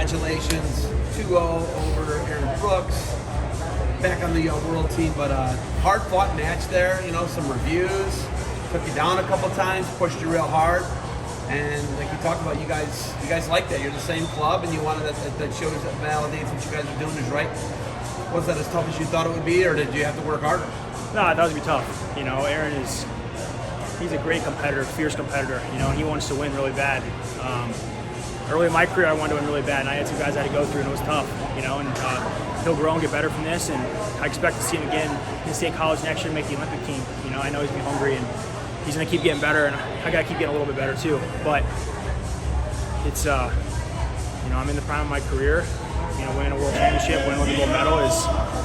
congratulations, 2-0 over Aaron Brooks, back on the world team, but hard-fought match there, you know, some reviews, took you down a couple times, pushed you real hard, and like you talked about, you guys like that. You're the same club, and you wanted that shows, that validates what you guys are doing is right. Was that as tough as you thought it would be, or did you have to work harder? No, I thought it was going to be tough. You know, Aaron he's a great competitor, fierce competitor. You know, he wants to win really bad. Early in my career, I wanted to win really bad, and I had some guys I had to go through, and it was tough. You know, and he'll grow and get better from this, and I expect to see him again in state college next year and make the Olympic team. You know, I know he's going to be hungry, and he's going to keep getting better, and I got to keep getting a little bit better too. But it's, you know, I'm in the prime of my career. You know, winning a world championship, winning a Olympic gold medal is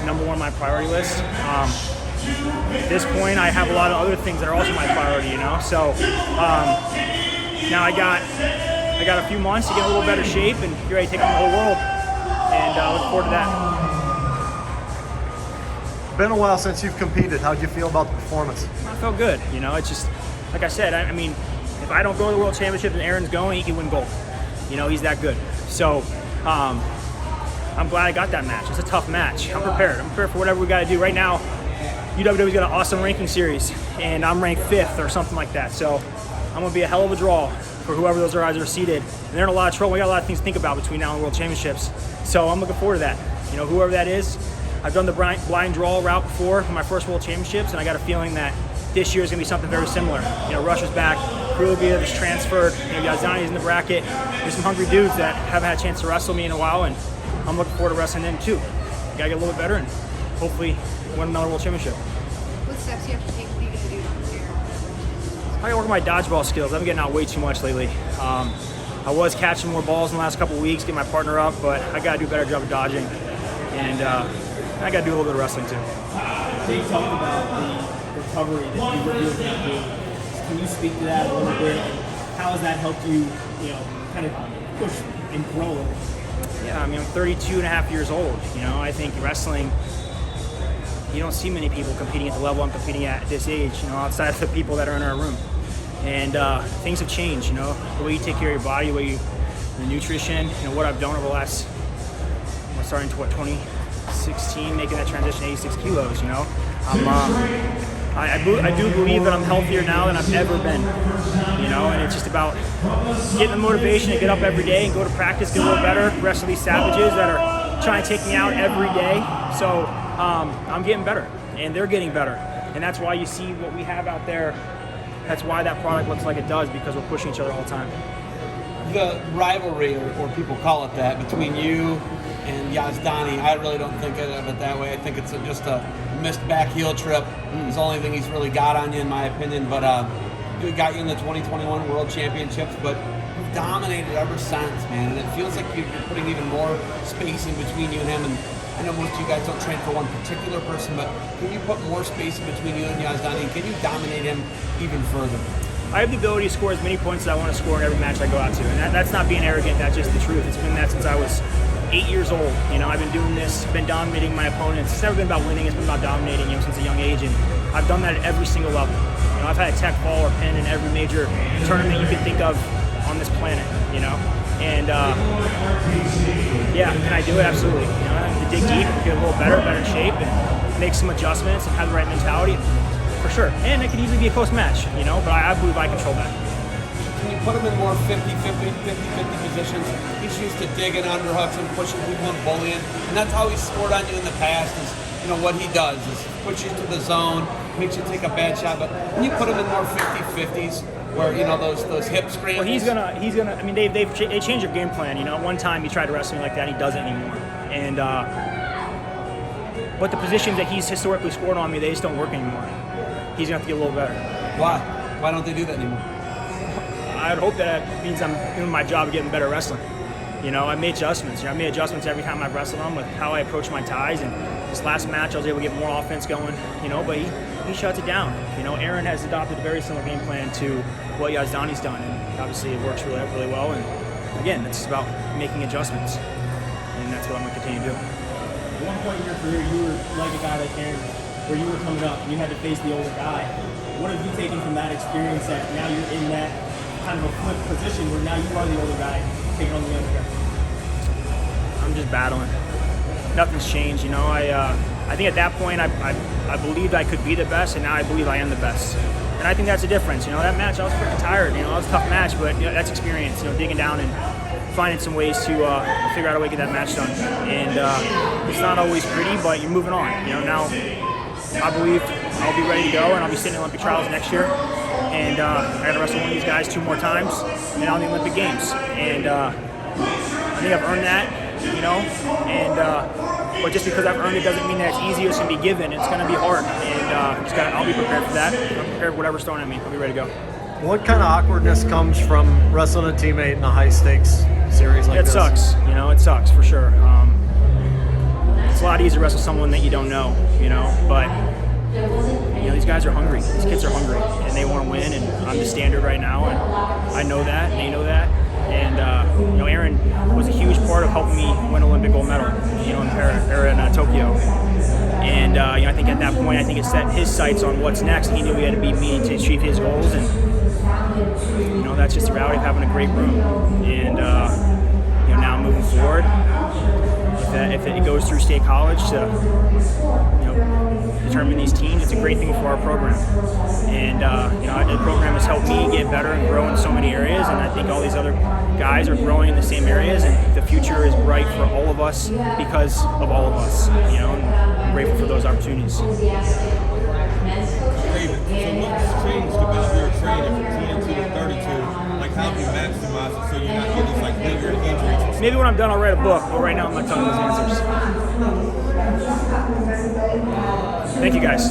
number one on my priority list. At this point, I have a lot of other things that are also my priority, you know. So now I got a few months to get in a little better shape and get ready to take on the whole world, and look forward to that. Been a while since you've competed. How'd you feel about the performance? I felt good. You know, it's just like I said. I mean, if I don't go to the world championship and Aaron's going, he can win gold. You know, he's that good. So. I'm glad I got that match. It's a tough match. I'm prepared. I'm prepared for whatever we got to do. Right now, UWW's got an awesome ranking series, and I'm ranked 5th or something like that. So I'm going to be a hell of a draw for whoever those guys are seeded. And they're in a lot of trouble. We got a lot of things to think about between now and World Championships. So I'm looking forward to that. You know, whoever that is, I've done the blind draw route before for my first World Championships, and I got a feeling that this year is going to be something very similar. You know, Russia's back. Krulgia just transferred. You know, Yazdani's in the bracket. There's some hungry dudes that haven't had a chance to wrestle me in a while, and I'm looking forward to wrestling them too. Gotta get a little bit better and hopefully win another world championship. What steps do you have to take? What are you gonna do from here? I gotta work on my dodgeball skills. I've been getting out way too much lately. I was catching more balls in the last couple of weeks, get my partner up, but I gotta do a better job of dodging. And I gotta do a little bit of wrestling too. So you talked about the recovery that you were doing. Can you speak to that a little bit? And how has that helped you, you know, kind of push and grow? Yeah, I mean, I'm 32 and a half years old. You know, I think wrestling, you don't see many people competing at the level I'm competing at this age, you know, outside of the people that are in our room. And things have changed, you know, the way you take care of your body, the way your nutrition, you know, what I've done over the last, starting to 2016, making that transition 86 kilos, you know. I do believe that I'm healthier now than I've ever been, you know, and it's just about getting the motivation to get up every day and go to practice, get a little better, the rest of these savages that are trying to take me out every day. So I'm getting better, and they're getting better, and that's why you see what we have out there. That's why that product looks like it does, because we're pushing each other all the time. The rivalry, or people call it that, between you and Yazdani, I really don't think of it that way. I think it's just a missed back heel trip. It's the only thing he's really got on you, in my opinion. But he got you in the 2021 World Championships, but you've dominated ever since, man. And it feels like you're putting even more space in between you and him. And I know most of you guys don't train for one particular person, but can you put more space in between you and Yazdani? And can you dominate him even further? I have the ability to score as many points as I want to score in every match I go out to. And that's not being arrogant, that's just the truth. It's been that since I was 8 years old. You know, I've been doing this, been dominating my opponents. It's never been about winning, it's been about dominating, you know, since a young age. And I've done that at every single level. You know, I've had a tech ball or pin in every major tournament you can think of on this planet, you know. And yeah, can I do it? Absolutely. You know, I have to dig deep, get a little better shape, and make some adjustments and have the right mentality. For sure. And it could easily be a close match, you know, but I believe I control that. Can you put him in more 50-50 positions? He's used to digging underhooks and pushing people and bullying, and that's how he's scored on you in the past. Is, you know, what he does is push you to the zone, makes you take a bad shot. But when you put him in more 50-50s, where, you know, those hip scrambles. Well, he's gonna. I mean, they changed their game plan. You know, at one time he tried to wrestle me like that, and he doesn't anymore. And but the positions that he's historically scored on me, they just don't work anymore. He's gonna have to get a little better. Why? Why don't they do that anymore? I'd hope that means I'm doing my job of getting better at wrestling. You know, I made adjustments. You know, I made adjustments every time I've wrestled him with how I approach my ties. And this last match, I was able to get more offense going. You know, but he shuts it down. You know, Aaron has adopted a very similar game plan to what Yazdani's done, and obviously it works really, really well. And again, it's about making adjustments, and that's what I'm going to continue to do. At one point in your career, you were like a guy like Aaron, where you were coming up and you had to face the older guy. What have you taken from that experience that now you're in that kind of a flip position where now you are the older guy taking on the younger guy? battling. Nothing's changed, you know. I think at that point I believed I could be the best, and now I believe I am the best. And I think that's the difference. You know, that match I was freaking tired. You know, it was a tough match, but you know, that's experience. You know, digging down and finding some ways to figure out a way to get that match done. And it's not always pretty, but you're moving on. You know, now I believe I'll be ready to go, and I'll be sitting in Olympic trials next year. And I got to wrestle one of these guys 2 more times, and on the Olympic Games. And I think I've earned that. You know, and but just because I've earned it doesn't mean that it's easy or it's gonna be given. It's gonna be hard, and I'll be prepared for that. I'm prepared for whatever's thrown at me. I'll be ready to go. What kind of awkwardness comes from wrestling a teammate in a high stakes series like It this? sucks, you know. It sucks for sure. It's a lot easier to wrestle someone that you don't know, you know. But you know, these guys are hungry. These kids are hungry, and they want to win. And I'm the standard right now, and I know that, and they know that. And you know, Aaron was a huge part of helping me win Olympic gold medal, you know, in Tokyo. And you know, I think at that point, I think it set his sights on what's next. He knew he had to beat me to achieve his goals, and you know, that's just the reality of having a great room. And you know, now moving forward, if it goes through State College to you know, determine these teams, it's a great thing for our program. And you know, the program has helped me get better and grow in so many areas, and I think all these other guys are growing in the same areas, and the future is bright for all of us because of all of us. You know, and I'm grateful for those opportunities. David, so what's changed about your training from 10 to 32? Like, how have you maximized it so you're not getting these like lingering injuries? Maybe when I'm done, I'll write a book, but right now I'm not telling those answers. Thank you, guys.